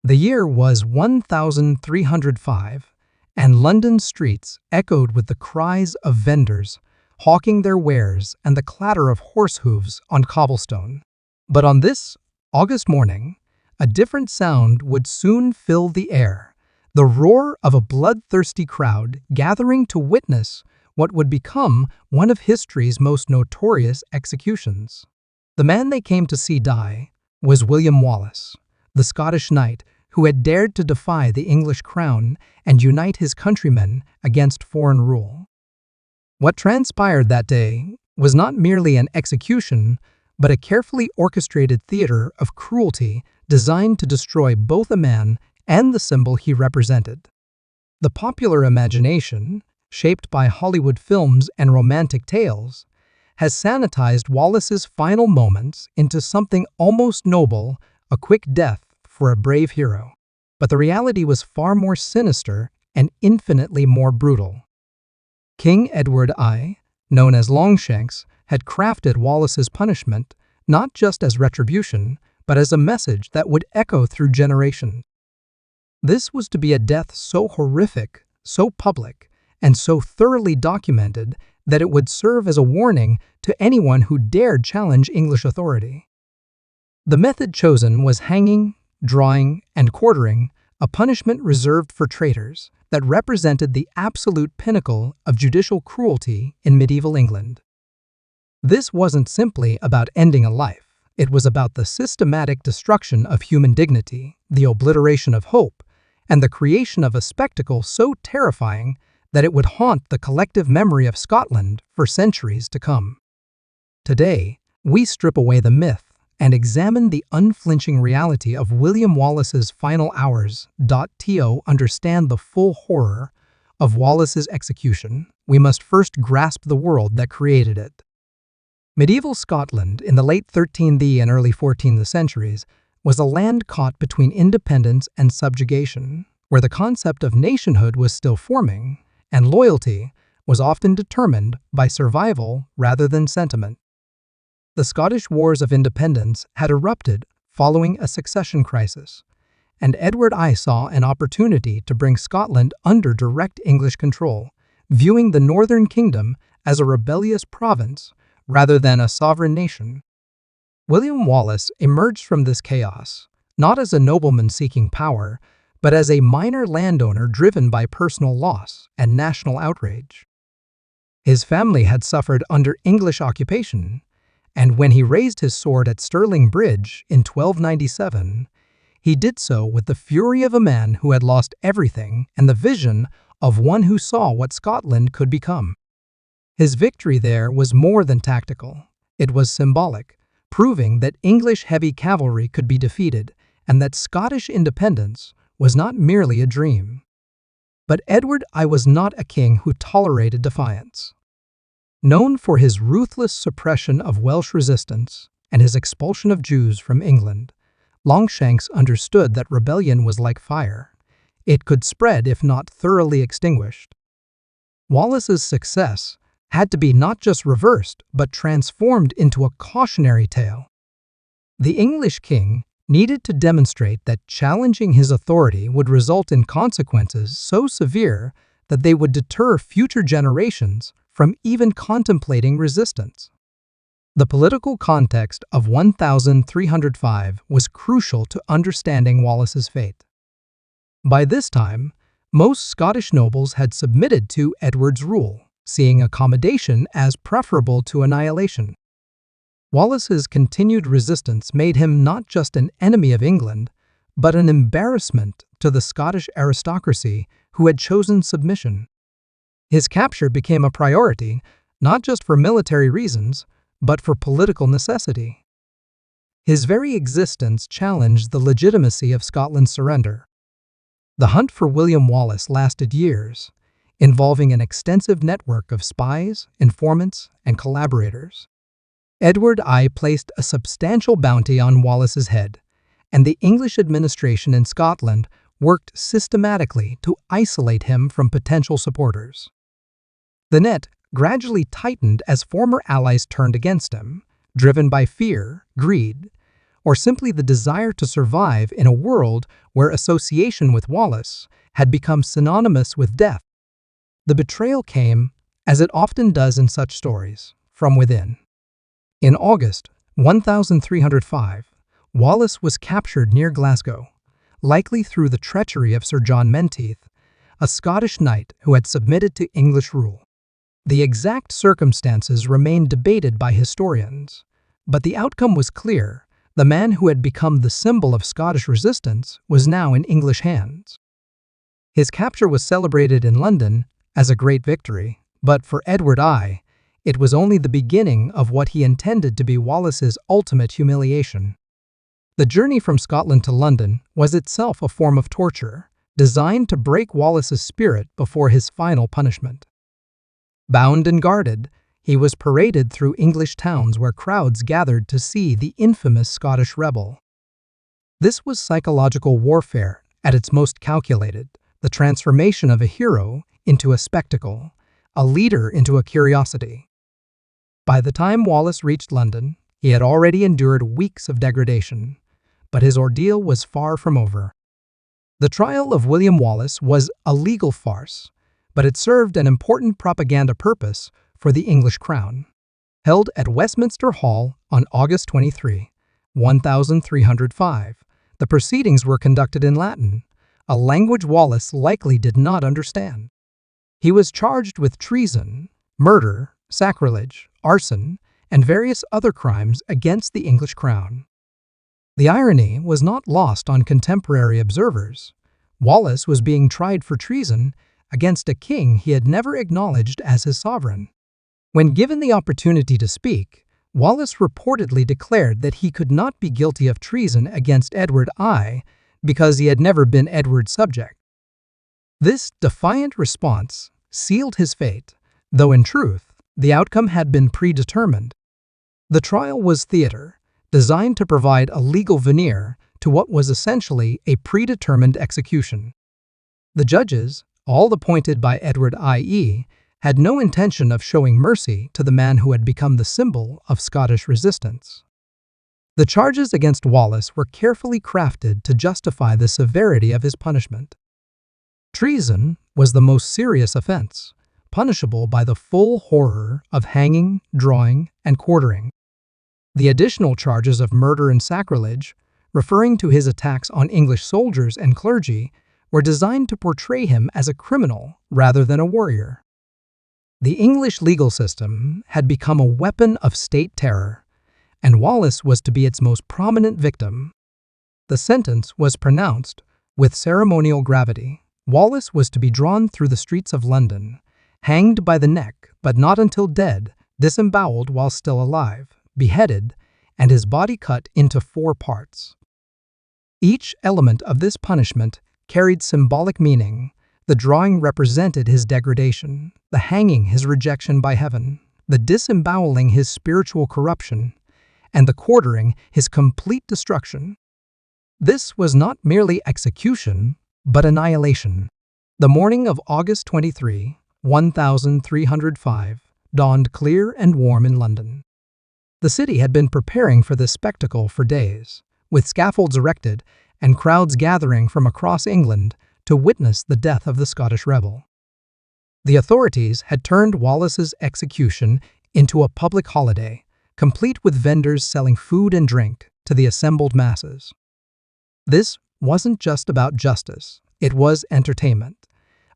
The year was 1305, and London's streets echoed with the cries of vendors hawking their wares and the clatter of horse hooves on cobblestone. But on this August morning, a different sound would soon fill the air, the roar of a bloodthirsty crowd gathering to witness what would become one of history's most notorious executions. The man they came to see die was William Wallace, the Scottish knight who had dared to defy the English crown and unite his countrymen against foreign rule. What transpired that day was not merely an execution, but a carefully orchestrated theater of cruelty designed to destroy both a man and the symbol he represented. The popular imagination, shaped by Hollywood films and romantic tales, has sanitized Wallace's final moments into something almost noble, a quick death for a brave hero. But the reality was far more sinister and infinitely more brutal. King Edward I, known as Longshanks, had crafted Wallace's punishment not just as retribution, but as a message that would echo through generations. This was to be a death so horrific, so public, and so thoroughly documented that it would serve as a warning to anyone who dared challenge English authority. The method chosen was hanging, drawing, and quartering, a punishment reserved for traitors that represented the absolute pinnacle of judicial cruelty in medieval England. This wasn't simply about ending a life. It was about the systematic destruction of human dignity, the obliteration of hope, and the creation of a spectacle so terrifying that it would haunt the collective memory of Scotland for centuries to come. Today, we strip away the myth and examine the unflinching reality of William Wallace's final hours. To understand the full horror of Wallace's execution, we must first grasp the world that created it. Medieval Scotland in the late 13th and early 14th centuries was a land caught between independence and subjugation, where the concept of nationhood was still forming, and loyalty was often determined by survival rather than sentiment. The Scottish Wars of Independence had erupted following a succession crisis, and Edward I saw an opportunity to bring Scotland under direct English control, viewing the Northern Kingdom as a rebellious province rather than a sovereign nation. William Wallace emerged from this chaos, not as a nobleman seeking power, but as a minor landowner driven by personal loss and national outrage. His family had suffered under English occupation, and when he raised his sword at Stirling Bridge in 1297, he did so with the fury of a man who had lost everything and the vision of one who saw what Scotland could become. His victory there was more than tactical. It was symbolic, proving that English heavy cavalry could be defeated and that Scottish independence was not merely a dream. But Edward I was not a king who tolerated defiance. Known for his ruthless suppression of Welsh resistance and his expulsion of Jews from England, Longshanks understood that rebellion was like fire. It could spread if not thoroughly extinguished. Wallace's success had to be not just reversed, but transformed into a cautionary tale. The English king needed to demonstrate that challenging his authority would result in consequences so severe that they would deter future generations from even contemplating resistance. The political context of 1305 was crucial to understanding Wallace's fate. By this time, most Scottish nobles had submitted to Edward's rule, seeing accommodation as preferable to annihilation. Wallace's continued resistance made him not just an enemy of England, but an embarrassment to the Scottish aristocracy who had chosen submission. His capture became a priority, not just for military reasons, but for political necessity. His very existence challenged the legitimacy of Scotland's surrender. The hunt for William Wallace lasted years, involving an extensive network of spies, informants, and collaborators. Edward I placed a substantial bounty on Wallace's head, and the English administration in Scotland worked systematically to isolate him from potential supporters. The net gradually tightened as former allies turned against him, driven by fear, greed, or simply the desire to survive in a world where association with Wallace had become synonymous with death. The betrayal came, as it often does in such stories, from within. In August 1305, Wallace was captured near Glasgow, likely through the treachery of Sir John Menteith, a Scottish knight who had submitted to English rule. The exact circumstances remain debated by historians, but the outcome was clear. The man who had become the symbol of Scottish resistance was now in English hands. His capture was celebrated in London as a great victory, but for Edward I, it was only the beginning of what he intended to be Wallace's ultimate humiliation. The journey from Scotland to London was itself a form of torture, designed to break Wallace's spirit before his final punishment. Bound and guarded, he was paraded through English towns where crowds gathered to see the infamous Scottish rebel. This was psychological warfare at its most calculated, the transformation of a hero into a spectacle, a leader into a curiosity. By the time Wallace reached London, he had already endured weeks of degradation, but his ordeal was far from over. The trial of William Wallace was a legal farce, but it served an important propaganda purpose for the English crown. Held at Westminster Hall on August 23, 1305, the proceedings were conducted in Latin, a language Wallace likely did not understand. He was charged with treason, murder, sacrilege, arson, and various other crimes against the English crown. The irony was not lost on contemporary observers. Wallace was being tried for treason against a king he had never acknowledged as his sovereign. When given the opportunity to speak, Wallace reportedly declared that he could not be guilty of treason against Edward I because he had never been Edward's subject. This defiant response sealed his fate, though in truth, the outcome had been predetermined. The trial was theater, designed to provide a legal veneer to what was essentially a predetermined execution. The judges, all appointed by Edward I.e., had no intention of showing mercy to the man who had become the symbol of Scottish resistance. The charges against Wallace were carefully crafted to justify the severity of his punishment. Treason was the most serious offense, punishable by the full horror of hanging, drawing, and quartering. The additional charges of murder and sacrilege, referring to his attacks on English soldiers and clergy, were designed to portray him as a criminal rather than a warrior. The English legal system had become a weapon of state terror, and Wallace was to be its most prominent victim. The sentence was pronounced with ceremonial gravity. Wallace was to be drawn through the streets of London, hanged by the neck, but not until dead, disemboweled while still alive, beheaded, and his body cut into 4 parts. Each element of this punishment carried symbolic meaning. The drawing represented his degradation, the hanging his rejection by heaven, the disemboweling his spiritual corruption, and the quartering his complete destruction. This was not merely execution, but annihilation. The morning of August 23, 1305, dawned clear and warm in London. The city had been preparing for this spectacle for days, with scaffolds erected and crowds gathering from across England to witness the death of the Scottish rebel. The authorities had turned Wallace's execution into a public holiday, complete with vendors selling food and drink to the assembled masses. This wasn't just about justice, it was entertainment,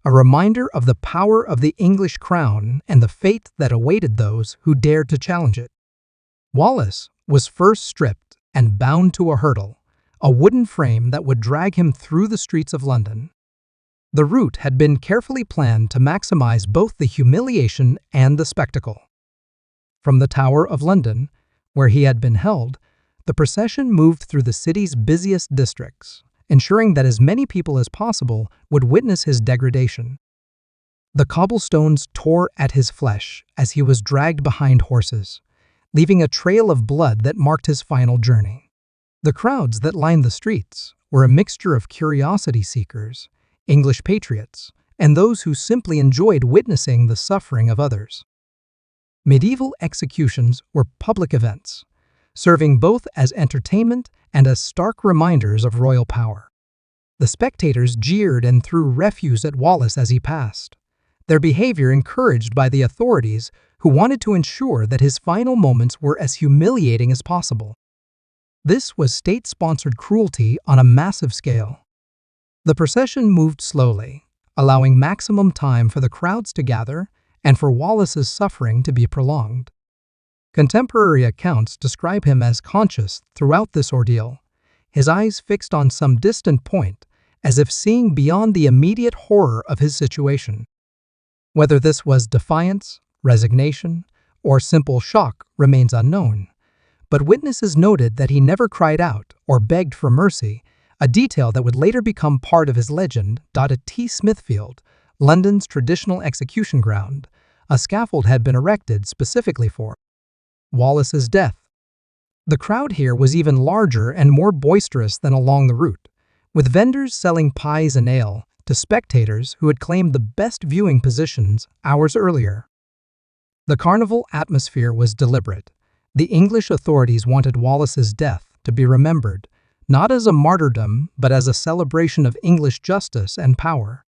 a reminder of the power of the English crown and the fate that awaited those who dared to challenge it. Wallace was first stripped and bound to a hurdle, a wooden frame that would drag him through the streets of London. The route had been carefully planned to maximize both the humiliation and the spectacle. From the Tower of London, where he had been held, the procession moved through the city's busiest districts, ensuring that as many people as possible would witness his degradation. The cobblestones tore at his flesh as he was dragged behind horses, leaving a trail of blood that marked his final journey. The crowds that lined the streets were a mixture of curiosity seekers, English patriots, and those who simply enjoyed witnessing the suffering of others. Medieval executions were public events, serving both as entertainment and as stark reminders of royal power. The spectators jeered and threw refuse at Wallace as he passed, their behavior encouraged by the authorities who wanted to ensure that his final moments were as humiliating as possible. This was state-sponsored cruelty on a massive scale. The procession moved slowly, allowing maximum time for the crowds to gather and for Wallace's suffering to be prolonged. Contemporary accounts describe him as conscious throughout this ordeal, his eyes fixed on some distant point, as if seeing beyond the immediate horror of his situation. Whether this was defiance, resignation, or simple shock remains unknown, but witnesses noted that he never cried out or begged for mercy, a detail that would later become part of his legend. At T. Smithfield, London's traditional execution ground, a scaffold had been erected specifically for Wallace's death. The crowd here was even larger and more boisterous than along the route, with vendors selling pies and ale to spectators who had claimed the best viewing positions hours earlier. The carnival atmosphere was deliberate. The English authorities wanted Wallace's death to be remembered, not as a martyrdom, but as a celebration of English justice and power.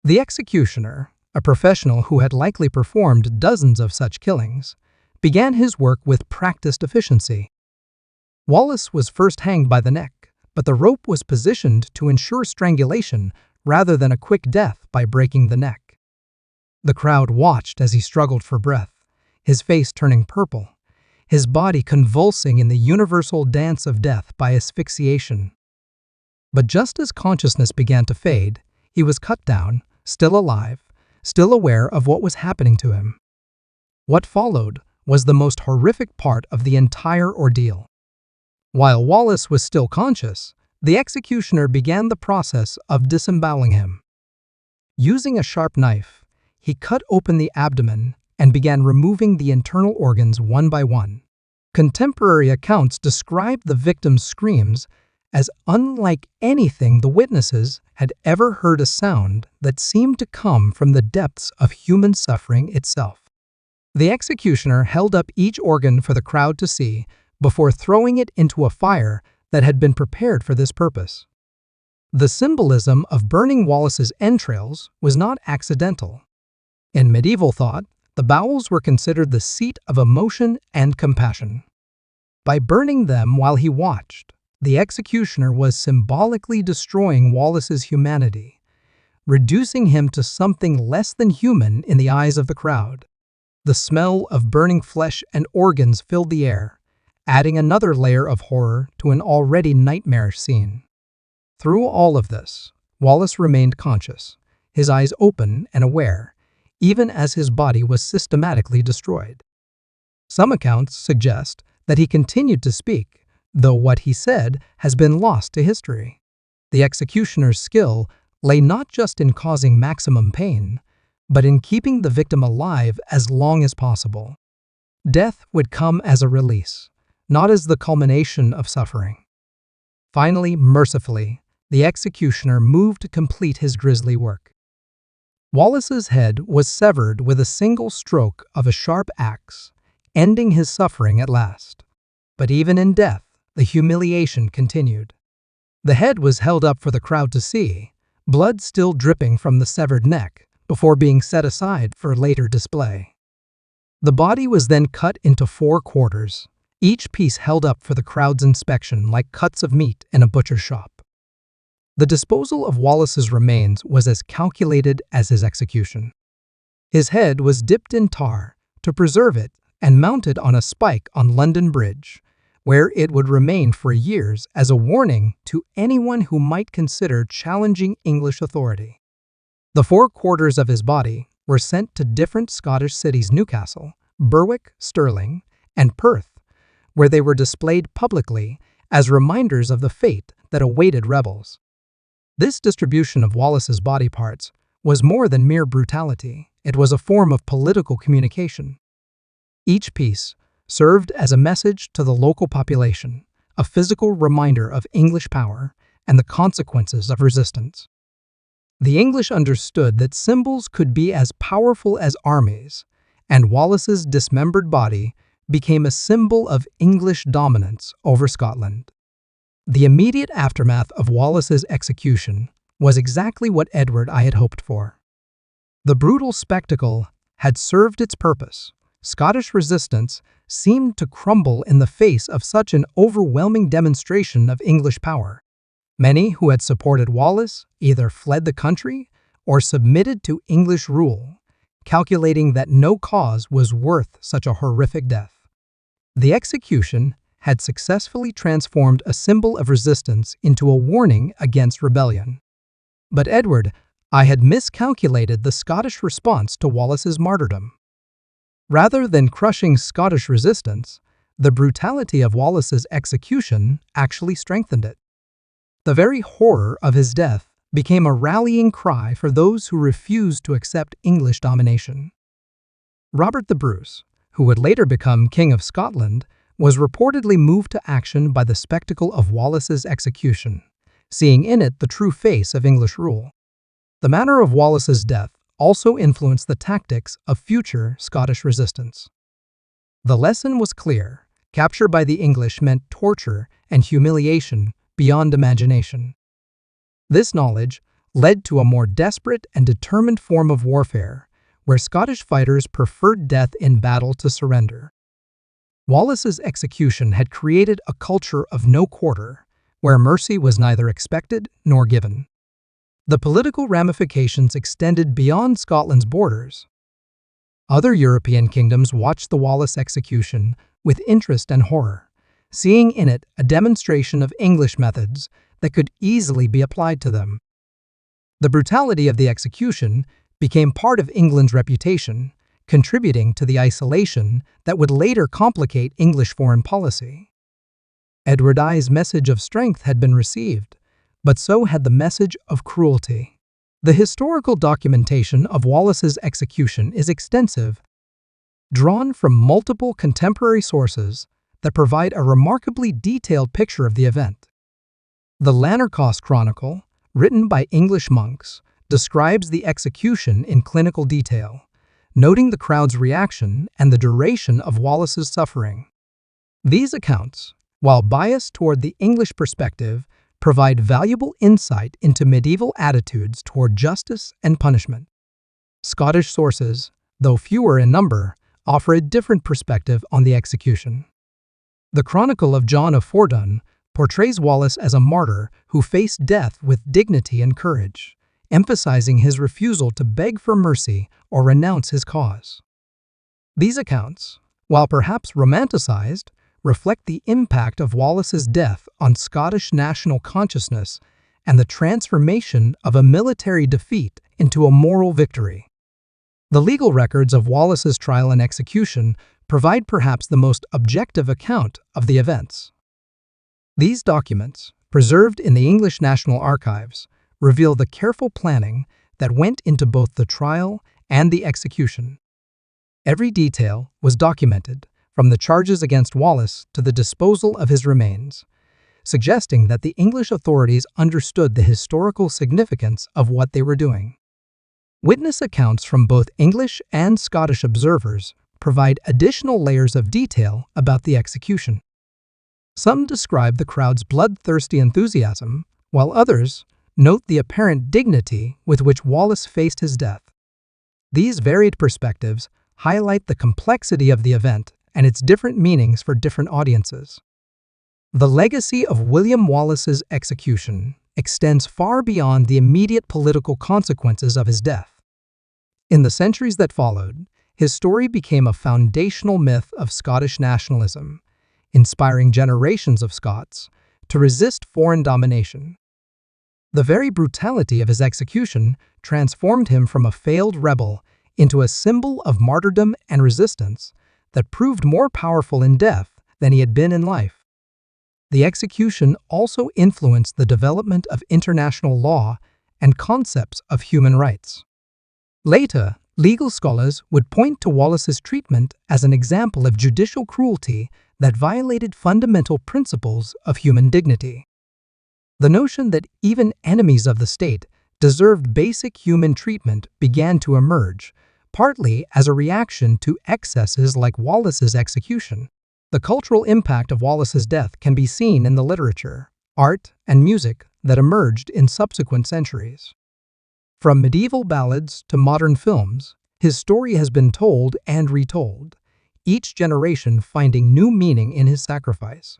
The executioner, a professional who had likely performed dozens of such killings, began his work with practiced efficiency. Wallace was first hanged by the neck, but the rope was positioned to ensure strangulation rather than a quick death by breaking the neck. The crowd watched as he struggled for breath, his face turning purple, his body convulsing in the universal dance of death by asphyxiation. But just as consciousness began to fade, he was cut down, still alive, still aware of what was happening to him. What followed was the most horrific part of the entire ordeal. While Wallace was still conscious, the executioner began the process of disemboweling him. Using a sharp knife, he cut open the abdomen and began removing the internal organs one by one. Contemporary accounts describe the victim's screams as unlike anything the witnesses had ever heard, a sound that seemed to come from the depths of human suffering itself. The executioner held up each organ for the crowd to see before throwing it into a fire that had been prepared for this purpose. The symbolism of burning Wallace's entrails was not accidental. In medieval thought, the bowels were considered the seat of emotion and compassion. By burning them while he watched, the executioner was symbolically destroying Wallace's humanity, reducing him to something less than human in the eyes of the crowd. The smell of burning flesh and organs filled the air, adding another layer of horror to an already nightmarish scene. Through all of this, Wallace remained conscious, his eyes open and aware, even as his body was systematically destroyed. Some accounts suggest that he continued to speak, though what he said has been lost to history. The executioner's skill lay not just in causing maximum pain, but in keeping the victim alive as long as possible. Death would come as a release, not as the culmination of suffering. Finally, mercifully, the executioner moved to complete his grisly work. Wallace's head was severed with a single stroke of a sharp axe, ending his suffering at last. But even in death, the humiliation continued. The head was held up for the crowd to see, blood still dripping from the severed neck, before being set aside for later display. The body was then cut into 4 quarters, each piece held up for the crowd's inspection like cuts of meat in a butcher's shop. The disposal of Wallace's remains was as calculated as his execution. His head was dipped in tar to preserve it and mounted on a spike on London Bridge, where it would remain for years as a warning to anyone who might consider challenging English authority. The 4 quarters of his body were sent to different Scottish cities: Newcastle, Berwick, Stirling, and Perth, where they were displayed publicly as reminders of the fate that awaited rebels. This distribution of Wallace's body parts was more than mere brutality. It was a form of political communication. Each piece served as a message to the local population, a physical reminder of English power and the consequences of resistance. The English understood that symbols could be as powerful as armies, and Wallace's dismembered body became a symbol of English dominance over Scotland. The immediate aftermath of Wallace's execution was exactly what Edward I had hoped for. The brutal spectacle had served its purpose. Scottish resistance seemed to crumble in the face of such an overwhelming demonstration of English power. Many who had supported Wallace either fled the country or submitted to English rule, calculating that no cause was worth such a horrific death. The execution had successfully transformed a symbol of resistance into a warning against rebellion. But Edward I had miscalculated the Scottish response to Wallace's martyrdom. Rather than crushing Scottish resistance, the brutality of Wallace's execution actually strengthened it. The very horror of his death became a rallying cry for those who refused to accept English domination. Robert the Bruce, who would later become King of Scotland, was reportedly moved to action by the spectacle of Wallace's execution, seeing in it the true face of English rule. The manner of Wallace's death also influenced the tactics of future Scottish resistance. The lesson was clear: capture by the English meant torture and humiliation beyond imagination. This knowledge led to a more desperate and determined form of warfare, where Scottish fighters preferred death in battle to surrender. Wallace's execution had created a culture of no quarter, where mercy was neither expected nor given. The political ramifications extended beyond Scotland's borders. Other European kingdoms watched the Wallace execution with interest and horror, seeing in it a demonstration of English methods that could easily be applied to them. The brutality of the execution became part of England's reputation, contributing to the isolation that would later complicate English foreign policy. Edward I's message of strength had been received, but so had the message of cruelty. The historical documentation of Wallace's execution is extensive, drawn from multiple contemporary sources that provide a remarkably detailed picture of the event. The Lanercost Chronicle, written by English monks, describes the execution in clinical detail, noting the crowd's reaction and the duration of Wallace's suffering. These accounts, while biased toward the English perspective, provide valuable insight into medieval attitudes toward justice and punishment. Scottish sources, though fewer in number, offer a different perspective on the execution. The Chronicle of John of Fordun portrays Wallace as a martyr who faced death with dignity and courage, emphasizing his refusal to beg for mercy or renounce his cause. These accounts, while perhaps romanticized, reflect the impact of Wallace's death on Scottish national consciousness and the transformation of a military defeat into a moral victory. The legal records of Wallace's trial and execution provide perhaps the most objective account of the events. These documents, preserved in the English National Archives, reveal the careful planning that went into both the trial and the execution. Every detail was documented, from the charges against Wallace to the disposal of his remains, suggesting that the English authorities understood the historical significance of what they were doing. Witness accounts from both English and Scottish observers provide additional layers of detail about the execution. Some describe the crowd's bloodthirsty enthusiasm, while others note the apparent dignity with which Wallace faced his death. These varied perspectives highlight the complexity of the event and its different meanings for different audiences. The legacy of William Wallace's execution extends far beyond the immediate political consequences of his death. In the centuries that followed, his story became a foundational myth of Scottish nationalism, inspiring generations of Scots to resist foreign domination. The very brutality of his execution transformed him from a failed rebel into a symbol of martyrdom and resistance that proved more powerful in death than he had been in life. The execution also influenced the development of international law and concepts of human rights. Later, legal scholars would point to Wallace's treatment as an example of judicial cruelty that violated fundamental principles of human dignity. The notion that even enemies of the state deserved basic human treatment began to emerge, partly as a reaction to excesses like Wallace's execution. The cultural impact of Wallace's death can be seen in the literature, art, and music that emerged in subsequent centuries. From medieval ballads to modern films, his story has been told and retold, each generation finding new meaning in his sacrifice.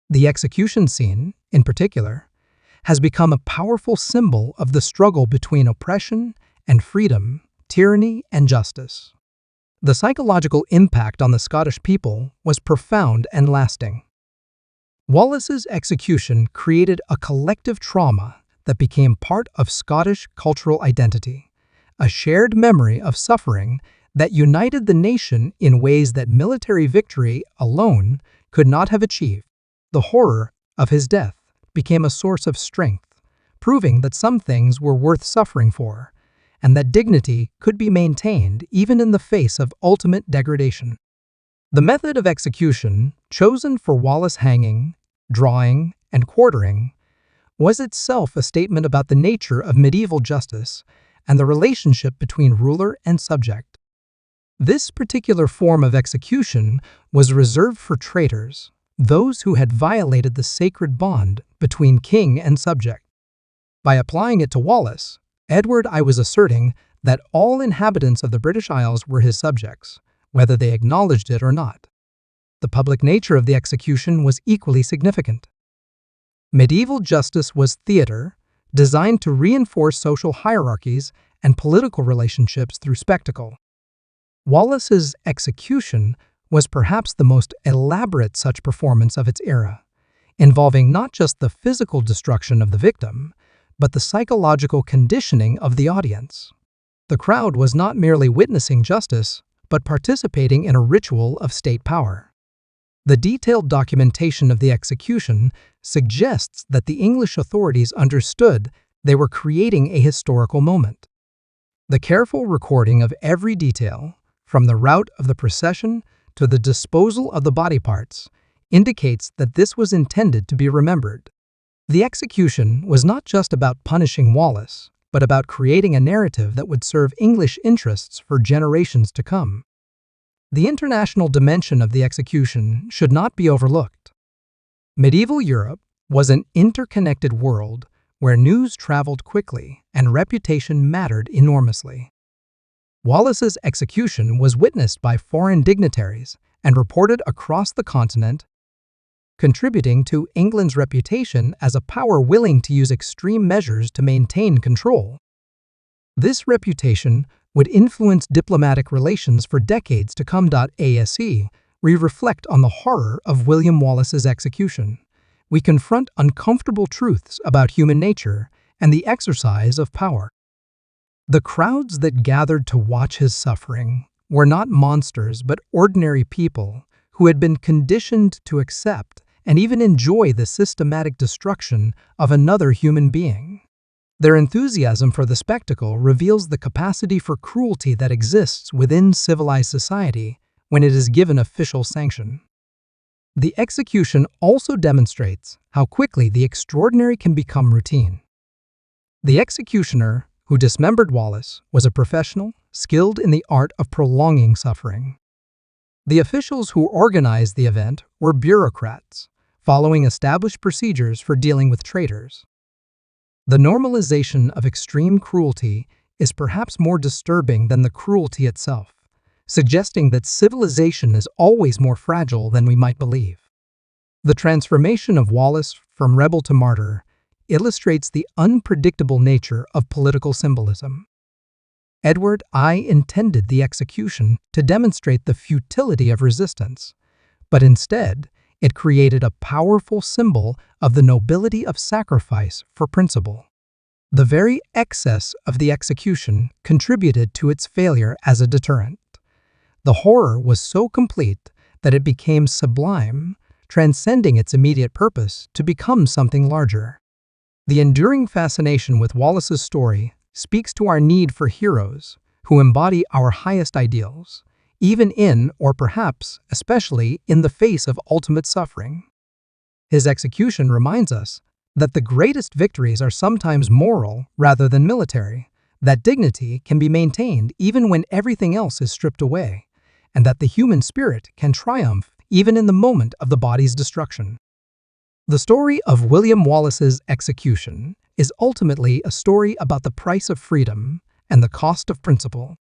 The execution scene, in particular, has become a powerful symbol of the struggle between oppression and freedom, tyranny and justice. The psychological impact on the Scottish people was profound and lasting. Wallace's execution created a collective trauma that became part of Scottish cultural identity, a shared memory of suffering that united the nation in ways that military victory alone could not have achieved. The horror of his death became a source of strength, proving that some things were worth suffering for, and that dignity could be maintained even in the face of ultimate degradation. The method of execution chosen for Wallace hanging, drawing, and quartering was itself a statement about the nature of medieval justice and the relationship between ruler and subject. This particular form of execution was reserved for traitors, those who had violated the sacred bond between king and subject. By applying it to Wallace, Edward I was asserting that all inhabitants of the British Isles were his subjects, whether they acknowledged it or not. The public nature of the execution was equally significant. Medieval justice was theater, designed to reinforce social hierarchies and political relationships through spectacle. Wallace's execution was perhaps the most elaborate such performance of its era, involving not just the physical destruction of the victim, but the psychological conditioning of the audience. The crowd was not merely witnessing justice, but participating in a ritual of state power. The detailed documentation of the execution suggests that the English authorities understood they were creating a historical moment. The careful recording of every detail, from the route of the procession to the disposal of the body parts, indicates that this was intended to be remembered. The execution was not just about punishing Wallace, but about creating a narrative that would serve English interests for generations to come. The international dimension of the execution should not be overlooked. Medieval Europe was an interconnected world where news traveled quickly and reputation mattered enormously. Wallace's execution was witnessed by foreign dignitaries and reported across the continent, contributing to England's reputation as a power willing to use extreme measures to maintain control. This reputation would influence diplomatic relations for decades to come. As we reflect on the horror of William Wallace's execution, we confront uncomfortable truths about human nature and the exercise of power. The crowds that gathered to watch his suffering were not monsters but ordinary people who had been conditioned to accept and even enjoy the systematic destruction of another human being. Their enthusiasm for the spectacle reveals the capacity for cruelty that exists within civilized society when it is given official sanction. The execution also demonstrates how quickly the extraordinary can become routine. The executioner who dismembered Wallace was a professional, skilled in the art of prolonging suffering. The officials who organized the event were bureaucrats, following established procedures for dealing with traitors. The normalization of extreme cruelty is perhaps more disturbing than the cruelty itself, suggesting that civilization is always more fragile than we might believe. The transformation of Wallace from rebel to martyr illustrates the unpredictable nature of political symbolism. Edward I intended the execution to demonstrate the futility of resistance, but instead, it created a powerful symbol of the nobility of sacrifice for principle. The very excess of the execution contributed to its failure as a deterrent. The horror was so complete that it became sublime, transcending its immediate purpose to become something larger. The enduring fascination with Wallace's story speaks to our need for heroes who embody our highest ideals, even in, or perhaps especially in the face of ultimate suffering. His execution reminds us that the greatest victories are sometimes moral rather than military, that dignity can be maintained even when everything else is stripped away, and that the human spirit can triumph even in the moment of the body's destruction. The story of William Wallace's execution is ultimately a story about the price of freedom and the cost of principle.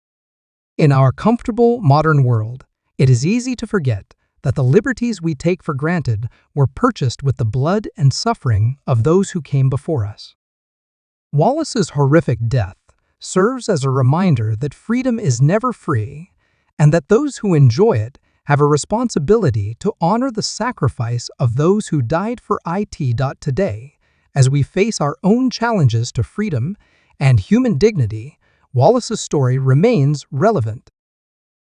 In our comfortable modern world, it is easy to forget that the liberties we take for granted were purchased with the blood and suffering of those who came before us. Wallace's horrific death serves as a reminder that freedom is never free, and that those who enjoy it have a responsibility to honor the sacrifice of those who died for it. Today, as we face our own challenges to freedom and human dignity, Wallace's story remains relevant.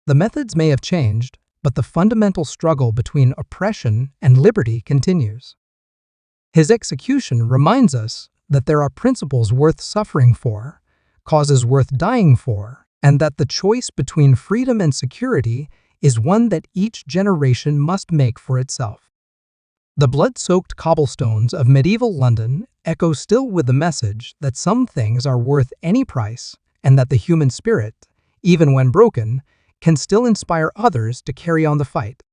The methods may have changed, but the fundamental struggle between oppression and liberty continues. His execution reminds us that there are principles worth suffering for, causes worth dying for, and that the choice between freedom and security is one that each generation must make for itself. The blood-soaked cobblestones of medieval London echo still with the message that some things are worth any price and that the human spirit, even when broken, can still inspire others to carry on the fight.